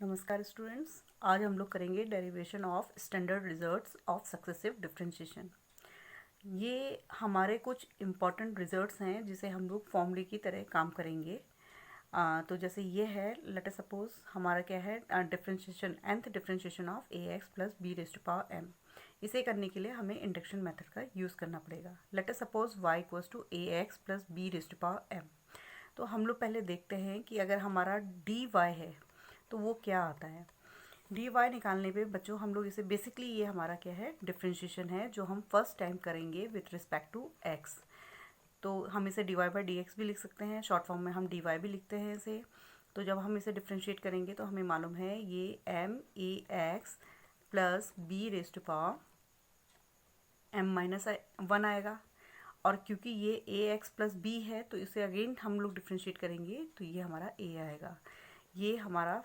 नमस्कार स्टूडेंट्स, आज हम लोग करेंगे derivation of standard results of successive differentiation. ये हमारे कुछ इम्पॉर्टेंट रिजल्ट्स हैं जिसे हम लोग फॉर्मूले की तरह काम करेंगे। तो जैसे ये है, लेट अस सपोज हमारा क्या है, differentiation nth differentiation of ax plus b raise to power m। इसे करने के लिए हमें इंडक्शन मेथड का यूज़ करना पड़ेगा। Let us suppose y equals to ax plus b raise to power m। तो हम लोग पहले देखते हैं कि अगर हमारा dy है तो वो क्या आता है। dy निकालने पे बच्चों हम लोग इसे बेसिकली, ये हमारा क्या है, डिफरेंशिएशन है जो हम फर्स्ट टाइम करेंगे विथ रिस्पेक्ट टू x। तो हम इसे dy बाई dx भी लिख सकते हैं, शॉर्ट फॉर्म में हम dy भी लिखते हैं इसे। तो जब हम इसे डिफ्रेंशिएट करेंगे तो हमें मालूम है ये m a x plus b raise to power m minus 1 आएगा। और क्योंकि ये ए एक्स प्लस बी है तो इसे अगेन हम लोग डिफ्रेंशिएट करेंगे तो ये हमारा ए आएगा। ये हमारा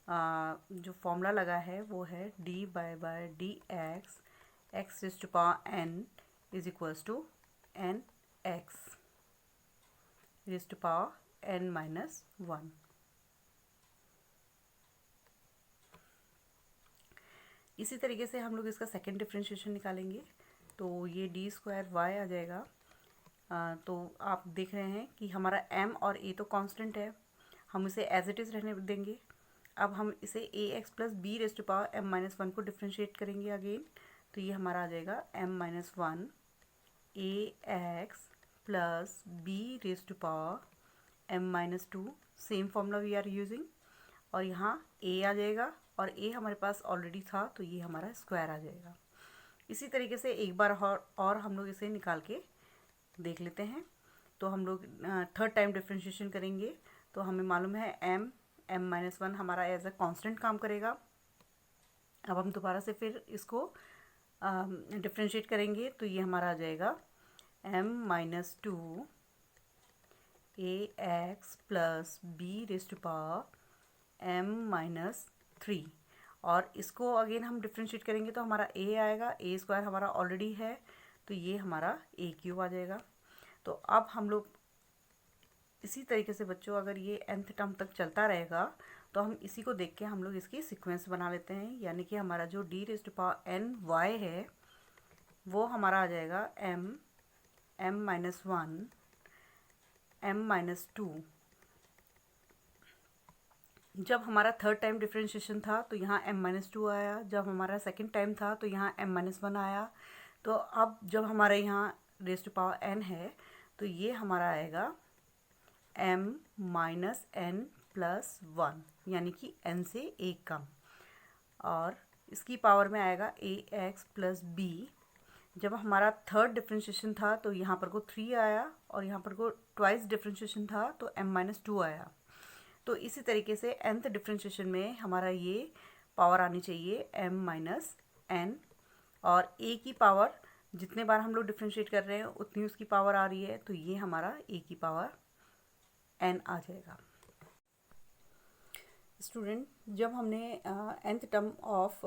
जो फॉर्मूला लगा है वो है d by d x x is to power n is equals to n x is to power n minus 1। इसी तरीके से हम लोग इसका सेकेंड डिफ्रेंशिएशन निकालेंगे तो ये डी स्क्वायर वाई आ जाएगा। तो आप देख रहे हैं कि हमारा m और a तो कांस्टेंट है, हम इसे एज इट इज़ रहने देंगे। अब हम इसे a x plus b raise to power m minus 1 को डिफ्रेंशिएट करेंगे अगेन। तो ये हमारा आ जाएगा m minus 1 a x plus b raise to power m minus 2। Same formula we are using. और यहाँ a आ जाएगा और a हमारे पास ऑलरेडी था तो ये हमारा स्क्वायर आ जाएगा। इसी तरीके से एक बार और हम लोग इसे निकाल के देख लेते हैं। तो हम लोग थर्ड टाइम डिफ्रेंशिएशन करेंगे तो हमें मालूम है m माइनस 1 हमारा एज अ कांस्टेंट काम करेगा। अब हम दोबारा से फिर इसको डिफ्रेंशिएट करेंगे तो ये हमारा आ जाएगा m minus 2 a x plus b raise to power m minus 3। और इसको अगेन हम डिफ्रेंशिएट करेंगे तो हमारा a आएगा, a स्क्वायर हमारा ऑलरेडी है तो ये हमारा a क्यूब आ जाएगा। तो अब हम लोग इसी तरीके से बच्चों, अगर ये nth टर्म तक चलता रहेगा तो हम इसी को देख के हम लोग इसकी सीक्वेंस बना लेते हैं। यानी कि हमारा जो d raise to power n y है वो हमारा आ जाएगा m माइनस 1 m माइनस 2। जब हमारा थर्ड टाइम डिफ्रेंशिएशन था तो यहाँ m माइनस 2 आया। जब हमारा सेकेंड टाइम था तो यहाँ m माइनस 1 आया। तो अब जब हमारे यहाँ रेज़ टू पावर n है तो ये हमारा आएगा m माइनस n प्लस 1, यानी कि n से एक कम। और इसकी पावर में आएगा ए एक्स प्लस बी। जब हमारा थर्ड डिफ्रेंशिएशन था तो यहाँ पर को 3 आया और यहाँ पर को ट्वाइस डिफ्रेंशिएशन था तो m माइनस 2 आया। तो इसी तरीके से nth डिफ्रेंशिएशन में हमारा ये पावर आनी चाहिए m माइनस n। और a की पावर जितने बार हम लोग डिफ्रेंशिएट कर रहे हैं उतनी उसकी पावर आ रही है तो ये हमारा a की पावर n आ जाएगा। स्टूडेंट, जब हमने nth टर्म ऑफ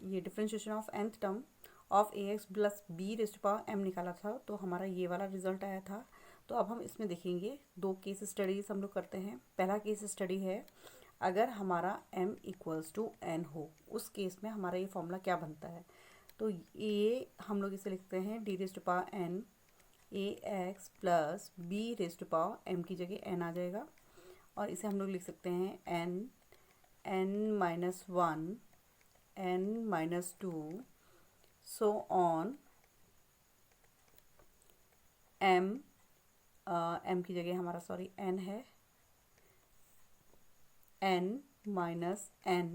ये differentiation of nth term of a x plus b raise to power m निकाला था तो हमारा ये वाला रिजल्ट आया था। तो अब हम इसमें देखेंगे दो केस स्टडीज़ हम लोग करते हैं। पहला केस स्टडी है, अगर हमारा m इक्वल्स टू n हो उस केस में हमारा ये फॉर्मूला क्या बनता है। तो ये हम लोग इसे लिखते हैं d raise to power n a x plus b raise to power m की जगह n आ जाएगा। और इसे हम लोग लिख सकते हैं n minus 1 n minus 2 so on m की जगह हमारा n है n माइनस n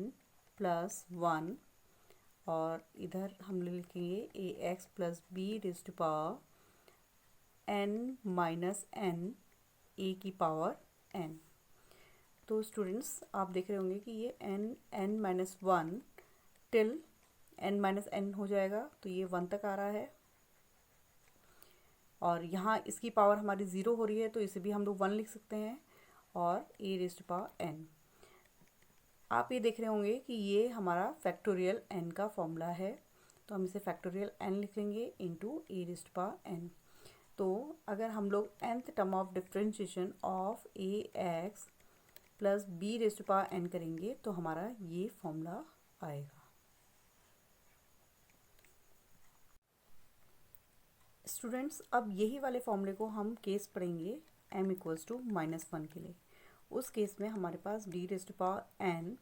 प्लस 1। और इधर हम लोग लिखेंगे a x plus b raise to power n minus n a की पावर n। तो स्टूडेंट्स, आप देख रहे होंगे कि ये n minus 1 till n minus n हो जाएगा तो ये 1 तक आ रहा है। और यहाँ इसकी पावर हमारी 0 हो रही है तो इसे भी हम लोग 1 लिख सकते हैं। और ए रेज़ टू पावर n, आप ये देख रहे होंगे कि ये हमारा फैक्टोरियल n का फॉर्मूला है तो हम इसे फैक्टोरियल n लिखेंगे into a raise to power n। तो अगर हम लोग nth term of differentiation of a x plus b raise to power n करेंगे तो हमारा ये फॉर्मूला आएगा। स्टूडेंट्स, अब यही वाले फॉर्मूले को हम केस पढ़ेंगे m इक्वल्स टू -1 के लिए। उस केस में हमारे पास d raise to power n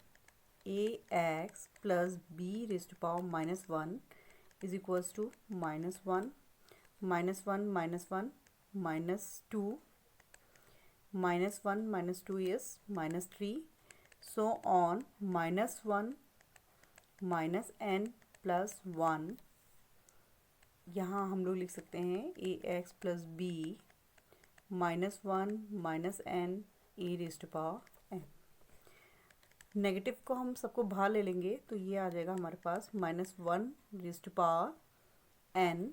ax plus b raise to power -1 is equals to -1 -1 -1 -2 -1 -2 is -3 so on -1 -n plus 1। यहाँ हम लोग लिख सकते हैं a x plus b -1 -n a raise to power n। Negative को हम सबको बाहर ले लेंगे तो ये आ जाएगा हमारे पास -1 रेज़ टू पावर n,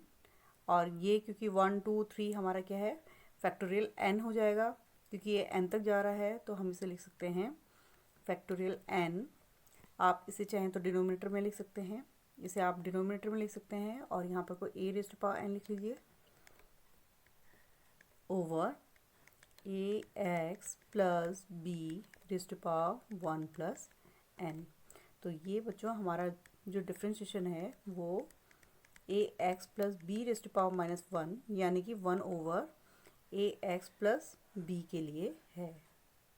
और ये क्योंकि 1 2 3 हमारा क्या है फैक्टोरियल n हो जाएगा, क्योंकि ये n तक जा रहा है तो हम इसे लिख सकते हैं फैक्टोरियल n। आप इसे चाहें तो डिनोमिनेटर में लिख सकते हैं, इसे आप डिनोमिनेटर में लिख सकते हैं और यहाँ पर कोई a raise to power n लिख लीजिए over a x plus b raise to power 1 plus n। तो ये बच्चों हमारा जो डिफ्रेंशिएशन है वो a x plus b raise to power -1 यानी कि 1 over a x plus b के लिए है।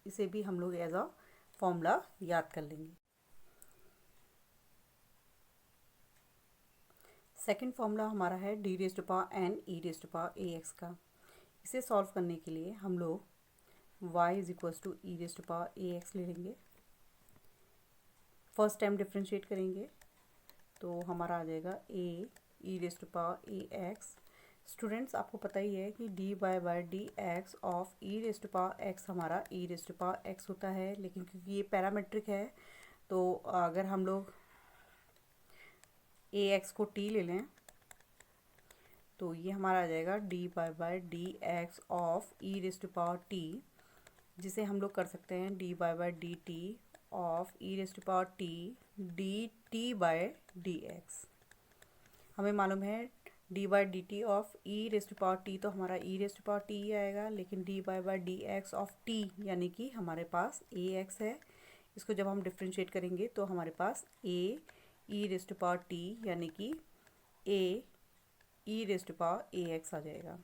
इसे भी हम लोग एज अ फॉर्मूला याद कर लेंगे। सेकेंड फॉर्मूला हमारा है d raise to power n e raise to power a x का। इसे सॉल्व करने के लिए हम लोग y is equals to e raise to power a x ले लेंगे। फर्स्ट टाइम डिफ्रेंशिएट करेंगे तो हमारा आ जाएगा a e raise to power a x. Students, आपको पता ही है कि d by d x of e raise to power x हमारा e raise to power x होता है, लेकिन क्योंकि ये पैरामेट्रिक है तो अगर हम लोग ए एक्स को टी ले लें तो ये हमारा आ जाएगा d by d x of e raise to power t, जिसे हम लोग कर सकते हैं d by d t of e raise to power t d t by d x. हमें मालूम है d by d t of e raise to power t तो हमारा e raise to power t ही आएगा, लेकिन d by d x of t यानी कि हमारे पास ए एक्स है, इसको जब हम डिफ्रेंशिएट करेंगे तो हमारे पास a e raise to power t यानी कि a e raise to power a x आ जाएगा।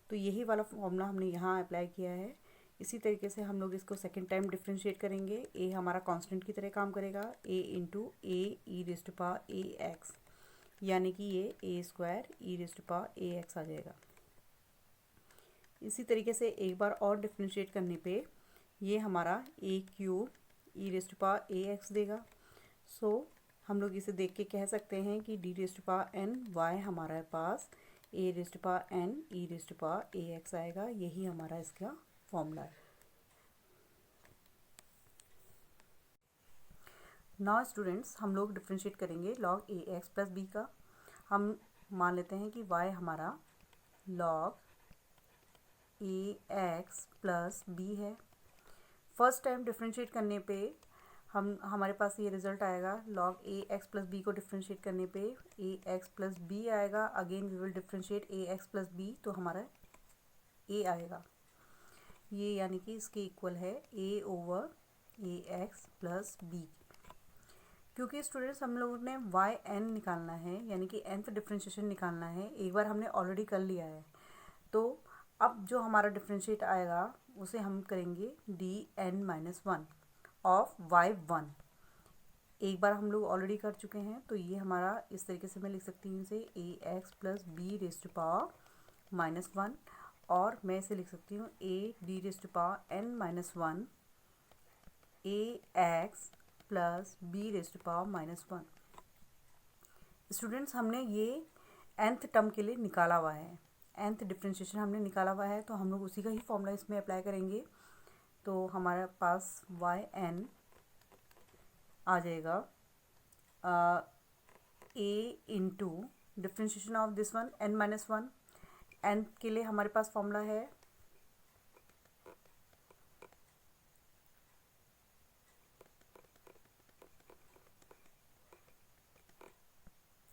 तो यही वाला फॉर्मूला हमने यहाँ अप्लाई किया है। इसी तरीके से हम लोग इसको सेकेंड टाइम डिफ्रेंशिएट करेंगे। ए हमारा कांस्टेंट की तरह काम करेगा, a into a e raise to power a x, यानी कि ये a square e raise to power a x आ जाएगा। इसी तरीके से एक बार और डिफ्रेंशिएट करने पे ये हमारा a cube e raise to power a x देगा। सो हम लोग इसे देख के कह सकते हैं कि d raise to power n y हमारे पास a raise to power n e raise to power a x आएगा। यही हमारा इसका फॉर्मूला है। नाउ स्टूडेंट्स, हम लोग डिफ्रेंशिएट करेंगे log a x plus b का। हम मान लेते हैं कि y हमारा log a x plus B है। फर्स्ट टाइम डिफ्रेंशिएट करने पे हमारे पास ये रिजल्ट आएगा। Log a x plus b को डिफ्रेंशिएट करने पे ए एक्स प्लस बी आएगा। Again we will differentiate a x plus b तो हमारा ए आएगा, ये यानी कि इसके इक्वल है ए over a x plus B. क्योंकि स्टूडेंट्स हम लोगों ने वाई एन निकालना है यानी कि nth डिफ्रेंशिएशन निकालना है, एक बार हमने ऑलरेडी कर लिया है, तो अब जो हमारा डिफ्रेंशिएट आएगा उसे हम करेंगे d n minus one of y one. एक बार हम लोग ऑलरेडी कर चुके हैं तो ये हमारा इस तरीके से मैं लिख सकती हूँ इसे a x plus b raise to power -1, और मैं इसे लिख सकती हूँ a d raise to power n -1 a x plus b raise to power -1। Students, हमने ये nth टर्म के लिए निकाला हुआ है, nth डिफ्रेंशिएशन हमने निकाला हुआ है, तो हम लोग उसी का ही फॉर्मूला इसमें अप्लाई करेंगे। तो हमारे पास वाई एन आ जाएगा a into differentiation of this one n-1। n के लिए हमारे पास फॉर्मूला है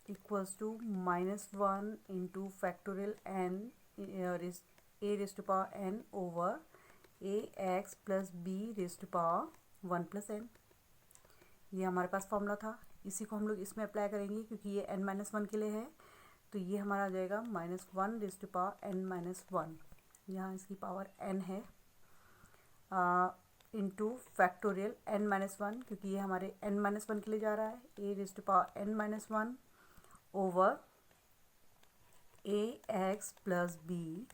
equals to -1 into factorial n a raise to power n over a x plus b raise to power 1 plus n. ये हमारे पास फॉर्मूला था, इसी को हम लोग इसमें अप्लाई करेंगे क्योंकि ये n-1 के लिए है। तो ये हमारा आ जाएगा -1 रेज़ टू पावर n-1, यहाँ इसकी पावर n है, इंटू फैक्टोरियल n-1, क्योंकि ये हमारे n-1 के लिए जा रहा है, a raise to power n-1 over a x plus b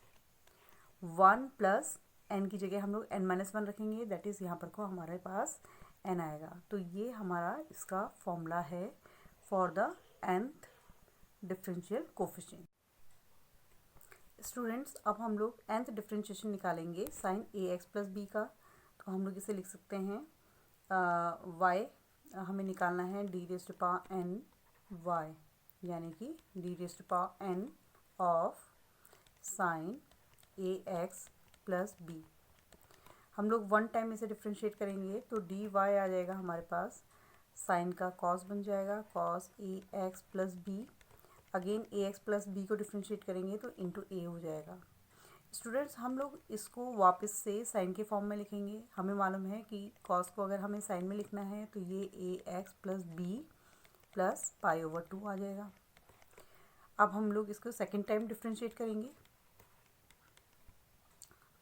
1 plus n की जगह हम लोग n-1 रखेंगे, दैट इज़ यहाँ पर को हमारे पास n आएगा। तो ये हमारा इसका फॉर्मूला है for the nth differential coefficient. Students, अब हम लोग nth डिफरेंशिएशन निकालेंगे sign a x plus b का। तो हम लोग इसे लिख सकते हैं y हमें निकालना है d raise to power n y, यानी कि d raise to power n of sine a x plus b. हम लोग वन टाइम इसे डिफ्रेंशिएट करेंगे तो डी वाई आ जाएगा हमारे पास, साइन का कॉस बन जाएगा, cos A x plus B. Again A x plus b को डिफ्रेंशिएट करेंगे तो इंटू ए हो जाएगा। स्टूडेंट्स, हम लोग इसको वापस से साइन के फॉर्म में लिखेंगे। हमें मालूम है कि कॉस को अगर हमें साइन में लिखना है तो ये a x plus B plus pi over 2 आ जाएगा। अब हम लोग इसको सेकेंड टाइम डिफ्रेंशिएट करेंगे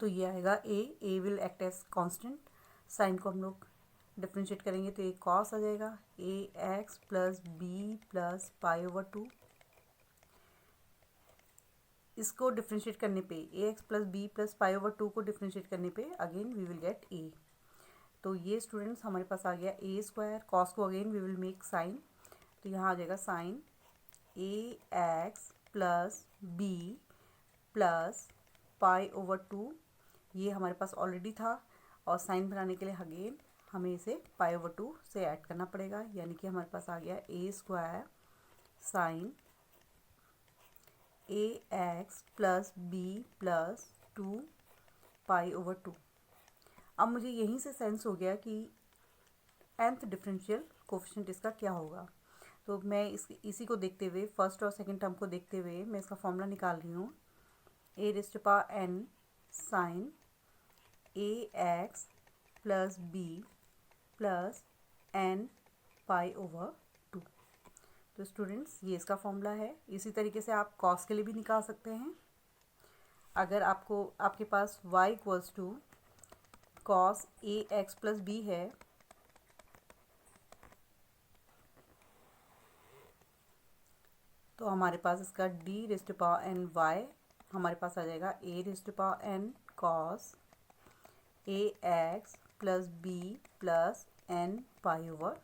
तो ये आएगा a will act as constant. Sine को हम लोग डिफ्रेंशिएट करेंगे तो ये कॉस आ जाएगा, a x plus B plus pi over 2। इसको डिफ्रेंशिएट करने पे a x plus B plus pi over 2 को डिफ्रेंशिएट करने पे again we will get a. तो ये स्टूडेंट्स हमारे पास आ गया ए स्क्वायर, कॉस को again we will make sine, तो यहाँ आ जाएगा sine a x plus B plus pi over 2। ये हमारे पास ऑलरेडी था और साइन बनाने के लिए अगेन हमें इसे पाई ओवर 2 से ऐड करना पड़ेगा, यानी कि हमारे पास आ गया a square sine a x plus B plus 2 pi over 2। अब मुझे यहीं से सेंस हो गया कि nth डिफरेंशियल कोफिशिएंट इसका क्या होगा। तो मैं इसी को देखते हुए, फर्स्ट और सेकंड टर्म को देखते हुए मैं इसका फॉर्मूला निकाल रही हूँ। A raise to power n sine a x plus B plus n pi over 2। तो स्टूडेंट्स, ये इसका फॉर्मूला है। इसी तरीके से आप कॉस के लिए भी निकाल सकते हैं। अगर आपके पास y equals to cos A x plus B है तो हमारे पास इसका d raise to power n y हमारे पास आ जाएगा a raise to power n cos A x plus B plus n pi over